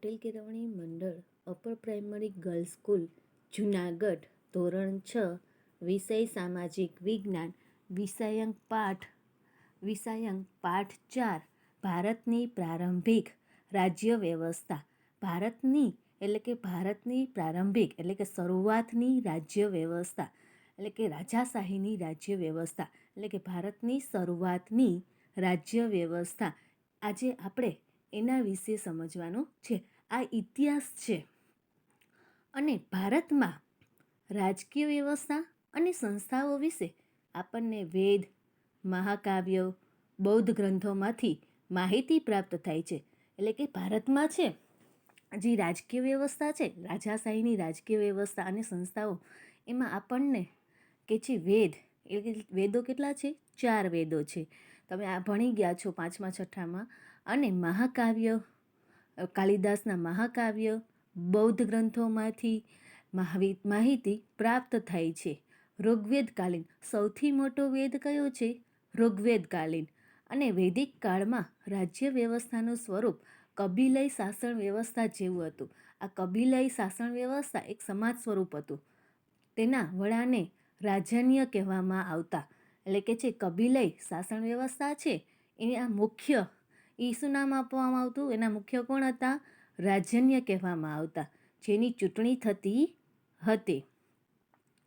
પટેલ કેળવણી મંડળ upper primary girls school Junagadh ધોરણ 6 વિષય સામાજિક વિજ્ઞાન વિષયાંક પાઠ 4 ભારતની પ્રારંભિક રાજ્ય વ્યવસ્થા ભારતની પ્રારંભિક એટલે કે શરૂઆતની રાજ્ય વ્યવસ્થા એટલે કે રાજાશાહીની રાજ્ય વ્યવસ્થા એટલે કે ભારતની શરૂઆતની રાજ્ય વ્યવસ્થા આજે આપણે એના વિશે સમજવાનું છે. આ ઇતિહાસ છે અને ભારતમાં રાજકીય વ્યવસ્થા અને સંસ્થાઓ વિશે આપણને વેદ, મહાકાવ્યો, બૌદ્ધ ગ્રંથોમાંથી માહિતી પ્રાપ્ત થાય છે. એટલે કે ભારતમાં છે જે રાજકીય વ્યવસ્થા છે, રાજાશાહીની રાજકીય વ્યવસ્થા અને સંસ્થાઓ, એમાં આપણને કે છે વેદો કેટલા છે? 4 વેદો છે. તમે આ ભણી ગયા છો 5મા 6ઠામાં. અને મહાકાવ્ય, કાલિદાસના મહાકાવ્ય, બૌદ્ધ ગ્રંથોમાંથી માહિતી પ્રાપ્ત થાય છે. ઋગ્વેદકાલીન સૌથી મોટો વેદ કયો છે? ઋગ્વેદકાલીન. અને વૈદિક કાળમાં રાજ્ય વ્યવસ્થાનું સ્વરૂપ કબીલય શાસન વ્યવસ્થા જેવું હતું. આ કબીલય શાસન વ્યવસ્થા એક સમાજ સ્વરૂપ હતું. તેના વડાને રાજન્ય કહેવામાં આવતા. એટલે કે છે કબીલય શાસન વ્યવસ્થા છે એના મુખ્ય શું નામ આપવામાં આવતું? એના મુખ્ય કોણ હતા? રાજન્ય કહેવામાં આવતા, જેની ચૂંટણી થતી હતી.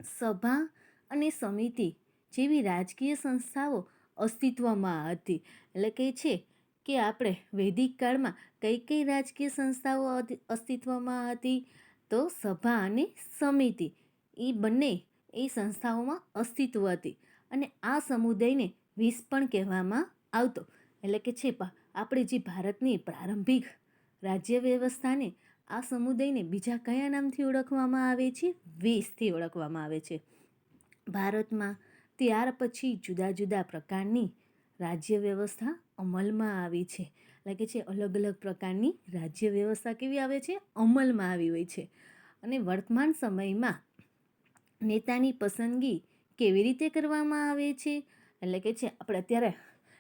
સભા અને સમિતિ જેવી રાજકીય સંસ્થાઓ અસ્તિત્વમાં હતી. એટલે કે છે કે આપણે વૈદિક કાળમાં કઈ કઈ રાજકીય સંસ્થાઓ અસ્તિત્વમાં હતી? તો સભા અને સમિતિ એ બંને એ સંસ્થાઓમાં અસ્તિત્વ હતી. અને આ સમુદાયને વિસ પણ કહેવામાં આવતો. એટલે કે છે આપણે જે ભારતની પ્રારંભિક રાજ્ય વ્યવસ્થાને આ સમુદાયને બીજા કયા નામથી ઓળખવામાં આવે છે? વિસથી ઓળખવામાં આવે છે. ભારતમાં ત્યાર પછી જુદા જુદા પ્રકારની રાજ્ય વ્યવસ્થા અમલમાં આવી છે. એટલે કે છે અલગ અલગ પ્રકારની રાજ્ય વ્યવસ્થા કેવી આવે છે? અમલમાં આવી હોય છે. અને વર્તમાન સમયમાં નેતાની પસંદગી કેવી રીતે કરવામાં આવે છે? એટલે કે છે આપણે અત્યારે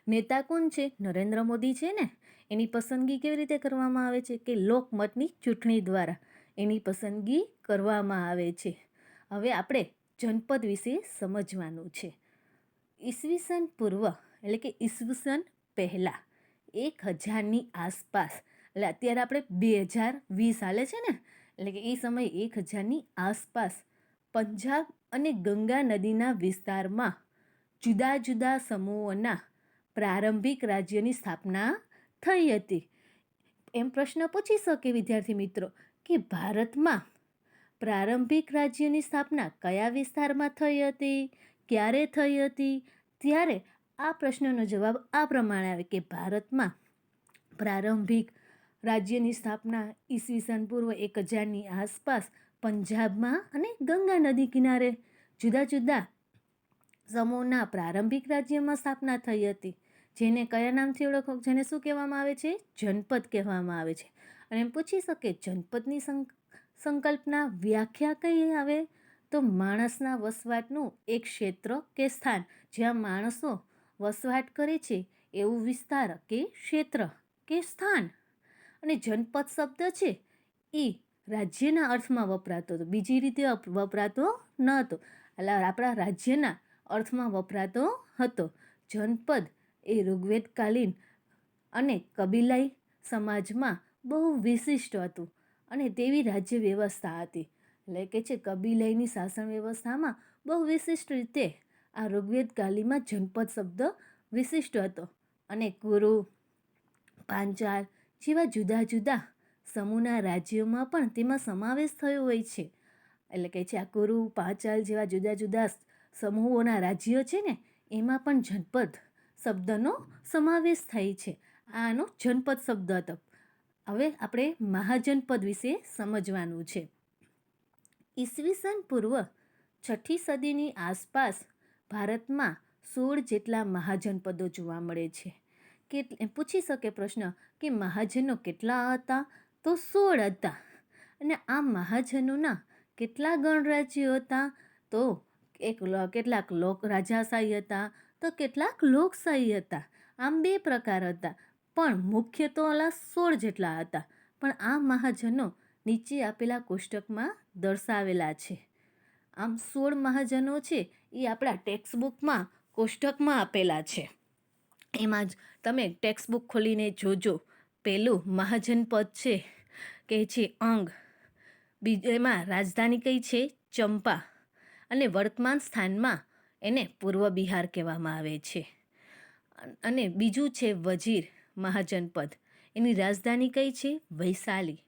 નેતા કોણ છે? નરેન્દ્ર મોદી છે ને. એની પસંદગી કેવી રીતે કરવામાં આવે છે? કે લોકમતની ચૂંટણી દ્વારા એની પસંદગી કરવામાં આવે છે. હવે આપણે જનપદ વિશે સમજવાનું છે. ઈસવીસન પૂર્વ એટલે કે ઈસવીસન પહેલાં 1000ની આસપાસ, એટલે અત્યારે આપણે 2020 હાલે છે ને, એટલે કે એ સમયે 1000ની આસપાસ પંજાબ અને ગંગા નદીના વિસ્તારમાં જુદા જુદા સમૂહોના પ્રારંભિક રાજ્યની સ્થાપના થઈ હતી. એમ પ્રશ્ન પૂછી શકે વિદ્યાર્થી મિત્રો કે ભારતમાં પ્રારંભિક રાજ્યની સ્થાપના કયા વિસ્તારમાં થઈ હતી, ક્યારે થઈ હતી? ત્યારે આ પ્રશ્નનો જવાબ આ પ્રમાણે આવે કે ભારતમાં પ્રારંભિક રાજ્યની સ્થાપના ઈસવીસન પૂર્વ 1000ની આસપાસ પંજાબમાં અને ગંગા નદી કિનારે જુદા જુદા સમૂહના પ્રારંભિક રાજ્યમાં સ્થાપના થઈ હતી. જેને કયા નામથી ઓળખો? જેને શું કહેવામાં આવે છે? જનપદ કહેવામાં આવે છે. અને એમ પૂછી શકે જનપદની સંકલ્પના વ્યાખ્યા કઈ આવે? તો માણસના વસવાટનું એક ક્ષેત્ર કે સ્થાન, જ્યાં માણસો વસવાટ કરે છે એવું વિસ્તાર કે ક્ષેત્ર કે સ્થાન. અને જનપદ શબ્દ છે એ રાજ્યના અર્થમાં વપરાતો હતો, બીજી રીતે વપરાતો ન હતો. એટલે આપણા રાજ્યના અર્થમાં વપરાતો હતો. જનપદ એ ઋગ્વેદકાલીન અને કબીલાઈ સમાજમાં બહુ વિશિષ્ટ હતું અને તેવી રાજ્ય વ્યવસ્થા હતી. એટલે કે છે કબીલાઈની શાસન વ્યવસ્થામાં બહુ વિશિષ્ટ રીતે આ ઋગ્વેદકાલીમાં જનપદ શબ્દ વિશિષ્ટ હતો. અને કુરુ, પાંચાલ જેવા જુદા જુદા સમૂહના રાજ્યોમાં પણ તેમાં સમાવેશ થયો હોય છે. એટલે કે છે આ કુરુ, પાંચાલ જેવા જુદા જુદા સમૂહોના રાજ્યો છે ને, એમાં પણ જનપદ શબ્દનો સમાવેશ થાય છે. આનો જનપદ શબ્દ હતો. હવે આપણે મહાજનપદ વિશે સમજવાનું છે. ઈસવીસન પૂર્વ 6ઠી સદીની આસપાસ ભારતમાં 16 જેટલા મહાજનપદો જોવા મળે છે. પૂછી શકે પ્રશ્ન કે મહાજનો કેટલા હતા? તો 16 હતા. અને આ મહાજનોના કેટલા ગણરાજ્યો હતા? તો કેટલાક રાજાશાહી હતા તો કેટલાક લોકશાહી હતા. આમ 2 પ્રકાર હતા, પણ મુખ્ય તો 16 જેટલા હતા. પણ આ મહાજનો નીચે આપેલા કોષ્ટકમાં દર્શાવેલા છે. આમ 16 મહાજનો છે એ આપણા ટેક્સ્ટબુકમાં કોષ્ટકમાં આપેલા છે. એમાં જ તમે ટેક્સ્ટબુક ખોલીને જોજો. પહેલું મહાજન પદ છે કે છે અંગ. એમાં રાજધાની કઈ છે? ચંપા. અને વર્તમાન સ્થાનમાં એને પૂર્વ બિહાર કહેવામાં આવે છે. અને બીજું છે વજીર મહાજનપદ. એની રાજધાની કઈ છે? વૈશાલી.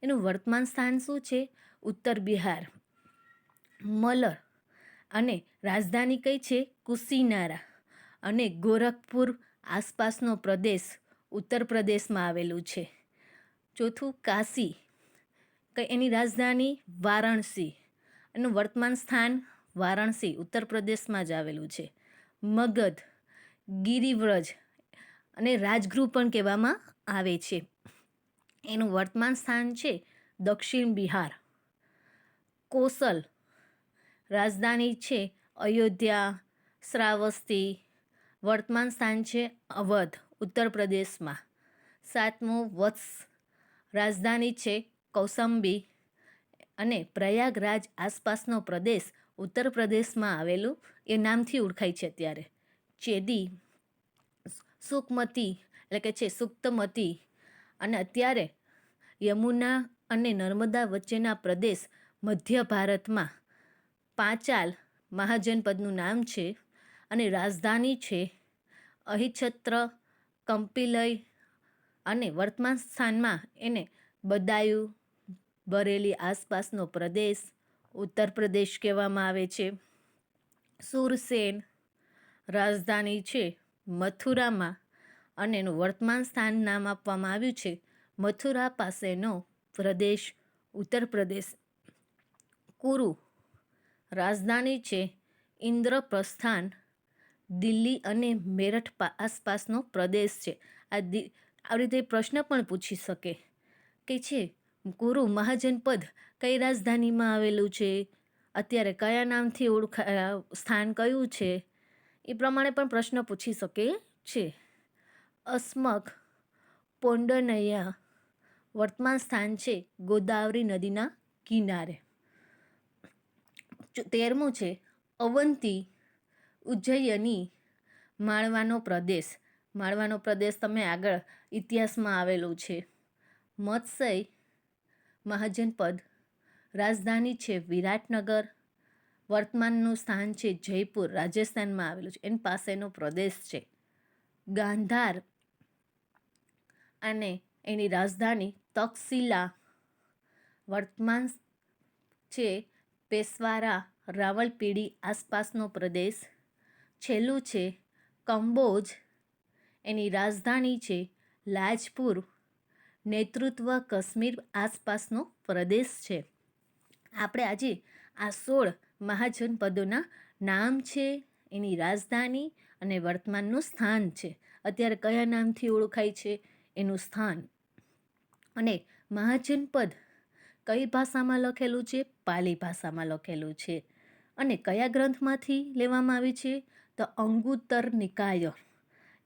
એનું વર્તમાન સ્થાન શું છે? ઉત્તર બિહાર. મલર અને રાજધાની કઈ છે? કુશીનારા. અને ગોરખપુર આસપાસનો પ્રદેશ ઉત્તર પ્રદેશમાં આવેલું છે. ચોથું કાશી. એની રાજધાની વારાણસી. એનું વર્તમાન સ્થાન વારાણસી ઉત્તર પ્રદેશમાં જ આવેલું છે. મગધ, ગિરિવ્રજ અને રાજગૃહ પણ કહેવામાં આવે છે. એનું વર્તમાન સ્થાન છે દક્ષિણ બિહાર. કોસલ, રાજધાની છે અયોધ્યા, શ્રાવસ્તી. વર્તમાન સ્થાન છે અવધ ઉત્તર પ્રદેશમાં. સાતમું વત્સ, રાજધાની છે કૌશાંબી. અને પ્રયાગરાજ આસપાસનો પ્રદેશ ઉત્તર પ્રદેશમાં આવેલું એ નામથી ઓળખાય છે અત્યારે. ચેદી, સુકમતી એટલે કે છે સુક્તમતી. અને અત્યારે યમુના અને નર્મદા વચ્ચેના પ્રદેશ મધ્ય ભારતમાં પાંચાલ મહાજનપદનું નામ છે. અને રાજધાની છે અહિછત્ર, કંપિલય. અને વર્તમાન સ્થાનમાં એને બદાયુ, બરેલી આસપાસનો પ્રદેશ ઉત્તર પ્રદેશ કહેવામાં આવે છે. સુરસેન, રાજધાની છે મથુરામાં. અને એનું વર્તમાન સ્થાન નામ આપવામાં આવ્યું છે મથુરા પાસેનો પ્રદેશ ઉત્તર પ્રદેશ. કુરુ, રાજધાની છે ઇન્દ્રપ્રસ્થાન. દિલ્હી અને મેરઠ આસપાસનો પ્રદેશ છે. આ રીતે પ્રશ્ન પણ પૂછી શકે કે છે કુરુ મહાજનપદ કઈ રાજધાનીમાં આવેલું છે, અત્યારે કયા નામથી સ્થાન કયું છે, એ પ્રમાણે પણ પ્રશ્ન પૂછી શકે છે. અસ્મક, પૌંડરનૈયા. વર્તમાન સ્થાન છે ગોદાવરી નદીના કિનારે. 13મું છે અવંતી, ઉજ્જૈયની. માળવાનો પ્રદેશ. માળવાનો પ્રદેશ તમે આગળ ઇતિહાસમાં આવેલું છે. મત્સ્ય મહાજનપદ, રાજધાની છે વિરાટનગર. વર્તમાનનું સ્થાન છે જયપુર રાજસ્થાનમાં આવેલું છે. એની પાસેનો પ્રદેશ છે. ગાંધાર અને એની રાજધાની તક્ષશિલા. વર્તમાન છે પેશવારા, રાવલપીડી આસપાસનો પ્રદેશ. છેલ્લું છે કંબોજ. એની રાજધાની છે લાજપુર. નેતૃત્વ કાશ્મીર આસપાસનો પ્રદેશ છે. આપણે આજે આ 16 મહાજનપદોના નામ છે, એની રાજધાની અને વર્તમાનનું સ્થાન છે. અત્યારે કયા નામથી ઓળખાય છે એનું સ્થાન. અને મહાજનપદ કઈ ભાષામાં લખેલું છે? પાલી ભાષામાં લખેલું છે. અને કયા ગ્રંથમાંથી લેવામાં આવી છે? તો અંગુત્તર નિકાય.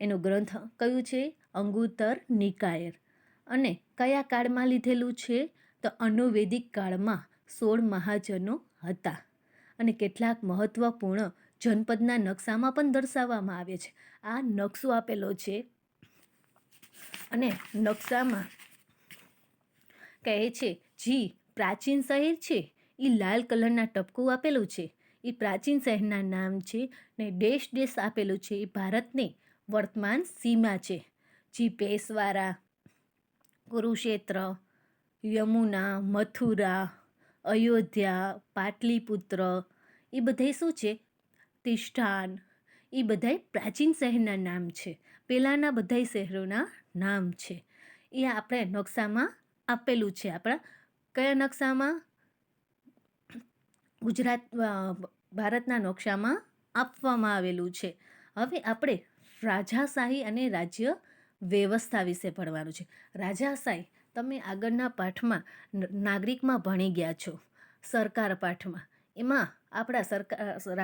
એનું ગ્રંથ કયું છે? અંગુત્તર નિકાય. અને કયા કાળમાં લીધેલું છે? તો અનુવેદિક કાળમાં 16 મહાજનો હતા. અને કેટલાક મહત્વપૂર્ણ જનપદના નકશામાં પણ દર્શાવવામાં આવે છે. આ નકશો આપેલો છે અને નકશામાં કહે છે જી પ્રાચીન શહેર છે એ લાલ કલરના ટપકું આપેલું છે, એ પ્રાચીન શહેરના નામ છે. ને દેશ દેશ આપેલું છે એ ભારતની વર્તમાન સીમા છે. જી પેશવારા, કુરુક્ષેત્ર, યમુના, મથુરા, અયોધ્યા, પાટલીપુત્ર, એ બધા શું છે? તિષ્ઠાન. એ બધા પ્રાચીન શહેરના નામ છે. પહેલાંના બધા શહેરોના નામ છે. એ આપણે નકશામાં આપેલું છે. આપણા કયા નકશામાં? ભારતના નકશામાં આપવામાં આવેલું છે. હવે આપણે રાજાશાહી અને રાજ્ય વ્યવસ્થા વિશે ભણવાનું છે. રાજાશાહી તમે આગળના પાઠમાં નાગરિકમાં ભણી ગયા છો, સરકાર પાઠમાં. એમાં આપણા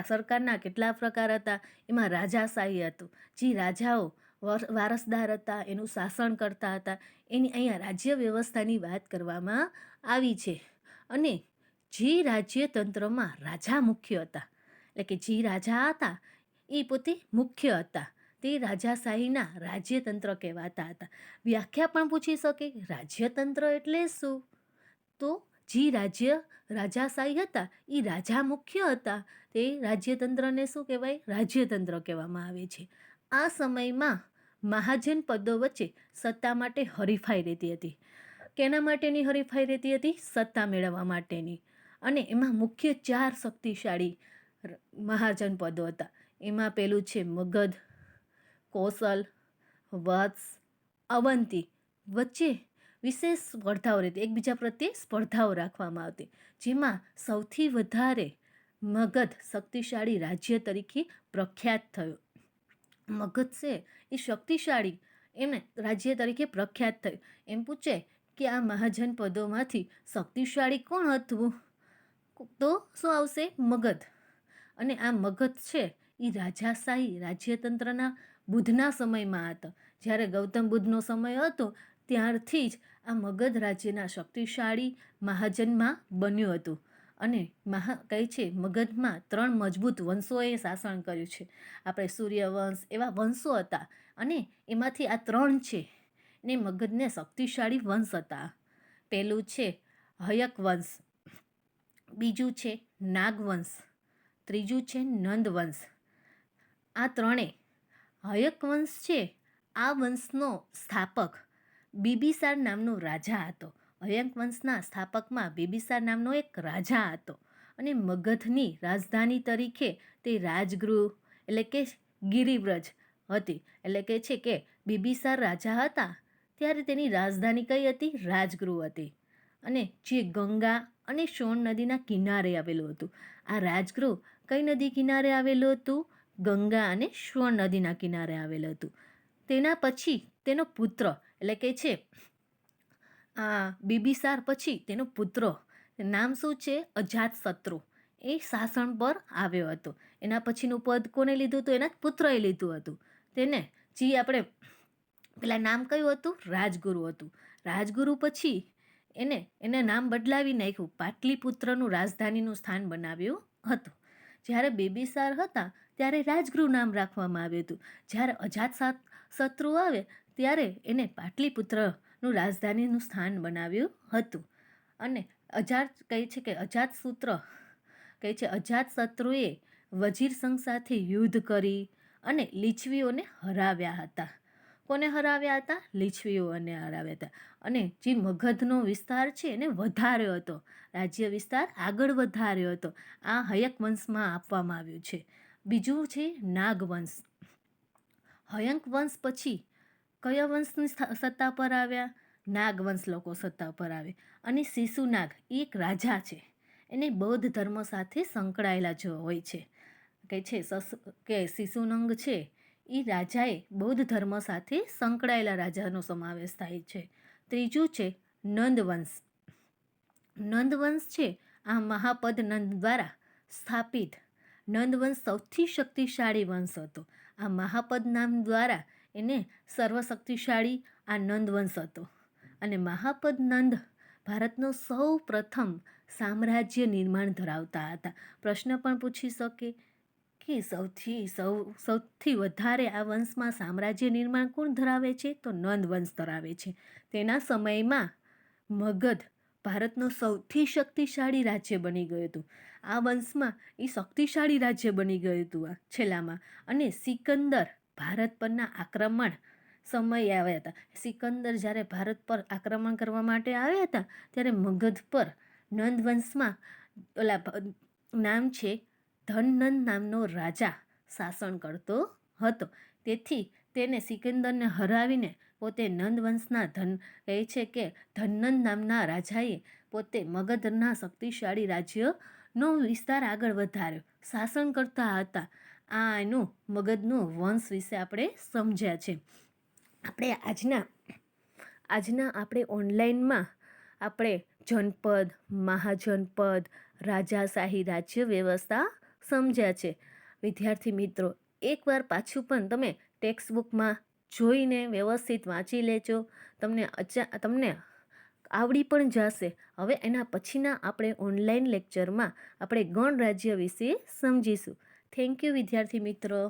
સરકારના કેટલા પ્રકાર હતા? એમાં રાજાશાહી હતું. જે રાજાઓ વારસદાર હતા, એનું શાસન કરતા હતા, એની અહીંયા રાજ્ય વ્યવસ્થાની વાત કરવામાં આવી છે. અને જે રાજ્યતંત્રમાં રાજા મુખ્ય હતા, એટલે કે જે રાજા હતા એ પોતે મુખ્ય હતા, તે રાજાશાહીના રાજ્યતંત્ર કહેવાતા હતા. વ્યાખ્યા પણ પૂછી શકે, રાજ્યતંત્ર એટલે શું? તો જે રાજાશાહી હતા એ રાજા મુખ્ય હતા, તે રાજ્યતંત્રને શું કહેવાય? રાજ્યતંત્ર કહેવામાં આવે છે. આ સમયમાં મહાજન પદો વચ્ચે સત્તા માટે હરીફાઈ રહેતી હતી. કેના માટેની હરીફાઈ રહેતી હતી? સત્તા મેળવવા માટેની. અને એમાં મુખ્ય 4 શક્તિશાળી મહાજન પદો હતા. એમાં પેલું છે મગધ, કોસલ, વત્સ, અવંતી. વચ્ચે વિશેષ સ્પર્ધાઓ રહેતી, એકબીજા પ્રત્યે સ્પર્ધાઓ રાખવામાં આવતી, જેમાં સૌથી વધારે મગધ શક્તિશાળી રાજ્ય તરીકે પ્રખ્યાત થયું. મગધ છે એ શક્તિશાળી એમને રાજ્ય તરીકે પ્રખ્યાત થયું. એમ પૂછે કે આ મહાજન પદોમાંથી શક્તિશાળી કોણ હતું? તો શું આવશે? મગધ. અને આ મગધ છે એ રાજાશાહી રાજ્યતંત્રના બુદ્ધના સમયમાં હતો. જ્યારે ગૌતમ બુદ્ધનો સમય હતો ત્યારથી જ આ મગધ રાજ્યના શક્તિશાળી મહાજનમાં બન્યું હતું. અને કહે છે મગધમાં 3 મજબૂત વંશોએ શાસન કર્યું છે. આપણે સૂર્યવંશ એવા વંશો હતા, અને એમાંથી આ 3 છે ને મગધને શક્તિશાળી વંશ હતા. પહેલું છે હયક વંશ, બીજું છે નાગવંશ, ત્રીજું છે નંદવંશ. આ 3 હયક વંશ છે, આ વંશનો સ્થાપક બિંબિસાર નામનો રાજા હતો. હયક વંશના સ્થાપકમાં બિંબિસાર નામનો એક રાજા હતો. અને મગધની રાજધાની તરીકે તે રાજગૃહ એટલે કે ગિરિવ્રજ હતી. એટલે કે છે કે બિંબિસાર રાજા હતા ત્યારે તેની રાજધાની કઈ હતી? રાજગૃહ હતી. અને જે ગંગા અને સોન નદીના કિનારે આવેલું હતું. આ રાજગૃહ કઈ નદી કિનારે આવેલું હતું? ગંગા અને સોન નદીના કિનારે આવેલું હતું. તેના પછી તેનો પુત્ર એટલે કે છે આ બિંબિસાર પછી તેનો પુત્ર, નામ શું છે? અજાતશત્રુ, એ શાસન પર આવ્યો હતો. એના પછીનું પદ કોને લીધું હતું? એના પુત્રએ લીધું હતું. તેને જે આપણે પેલા નામ કયું હતું? રાજગુરુ હતું. રાજગુરુ પછી એને નામ બદલાવી નાખ્યું, પાટલીપુત્રનું રાજધાનીનું સ્થાન બનાવ્યું હતું. જ્યારે બિંબિસાર હતા ત્યારે રાજગૃહ નામ રાખવામાં આવ્યું હતું. જ્યારે અજાતશત્રુ આવે ત્યારે એને પાટલીપુત્રનું રાજધાનીનું સ્થાન બનાવ્યું હતું. અને અજાતશત્રુએ વજીર સંઘ સાથે યુદ્ધ કરી અને લીછવીઓને હરાવ્યા હતા. કોને હરાવ્યા હતા? લીછવીઓને હરાવ્યા હતા. અને જે મગધનો વિસ્તાર છે એને વધાર્યો હતો, રાજ્ય વિસ્તાર આગળ વધાર્યો હતો. આ હયક વંશમાં આપવામાં આવ્યું છે. બીજું છે નાગવંશ. હયક વંશ પછી કયા વંશની સત્તા પર આવ્યા? નાગવંશ લોકો સત્તા પર આવે. અને શિશુનાગ એક રાજા છે, એને બૌદ્ધ ધર્મ સાથે સંકળાયેલા જો હોય છે. કે શિશુનંગ છે એ રાજાએ બૌદ્ધ ધર્મ સાથે સંકળાયેલા રાજાનો સમાવેશ થાય છે. ત્રીજું છે નંદવંશ. નંદવંશ છે આ મહાપદ નંદ દ્વારા સ્થાપિત. નંદવંશ સૌથી શક્તિશાળી વંશ હતો. આ મહાપદ નામ દ્વારા એને સર્વશક્તિશાળી આ નંદવંશ હતો. અને મહાપદ નંદ ભારતનો સૌ પ્રથમ સામ્રાજ્ય નિર્માણ ધરાવતા હતા. પ્રશ્ન પણ પૂછી શકે કે સૌથી વધારે આ વંશમાં સામ્રાજ્ય નિર્માણ કોણ ધરાવે છે? તો નંદવંશ ધરાવે છે. તેના સમયમાં મગધ ભારતનો સૌથી શક્તિશાળી રાજ્ય બની ગયું હતું. આ વંશમાં એ શક્તિશાળી રાજ્ય બની ગયું હતું આ છેલ્લામાં. અને સિકંદર ભારત પરના આક્રમણ સમયે આવ્યા હતા. સિકંદર જ્યારે ભારત પર આક્રમણ કરવા માટે આવ્યા હતા ત્યારે મગધ પર નંદવંશમાં નામ છે ધનનંદ નામનો રાજા શાસન કરતો હતો. તેથી તેને સિકંદરને હરાવીને પોતે નંદવંશના કહે છે કે ધનનંદ નામના રાજાએ પોતે મગધના શક્તિશાળી રાજ્યનો વિસ્તાર આગળ વધાર્યો, શાસન કરતા હતા. આ એનું મગધનું વંશ વિશે આપણે સમજ્યા છે. આપણે આપણે ઓનલાઈનમાં આપણે જનપદ, મહાજનપદ, રાજાશાહી રાજ્ય વ્યવસ્થા સમજ્યા છે. વિદ્યાર્થી મિત્રો, એકવાર પાછું પણ તમે ટેક્સ્ટ બુકમાં જોઈને વ્યવસ્થિત વાંચી લેજો. તમને આવડી પણ જશે. હવે એના પછીના આપણે ઓનલાઈન લેક્ચરમાં આપણે ગણરાજ્ય વિશે સમજીશું. થેન્ક યુ વિદ્યાર્થી મિત્રો.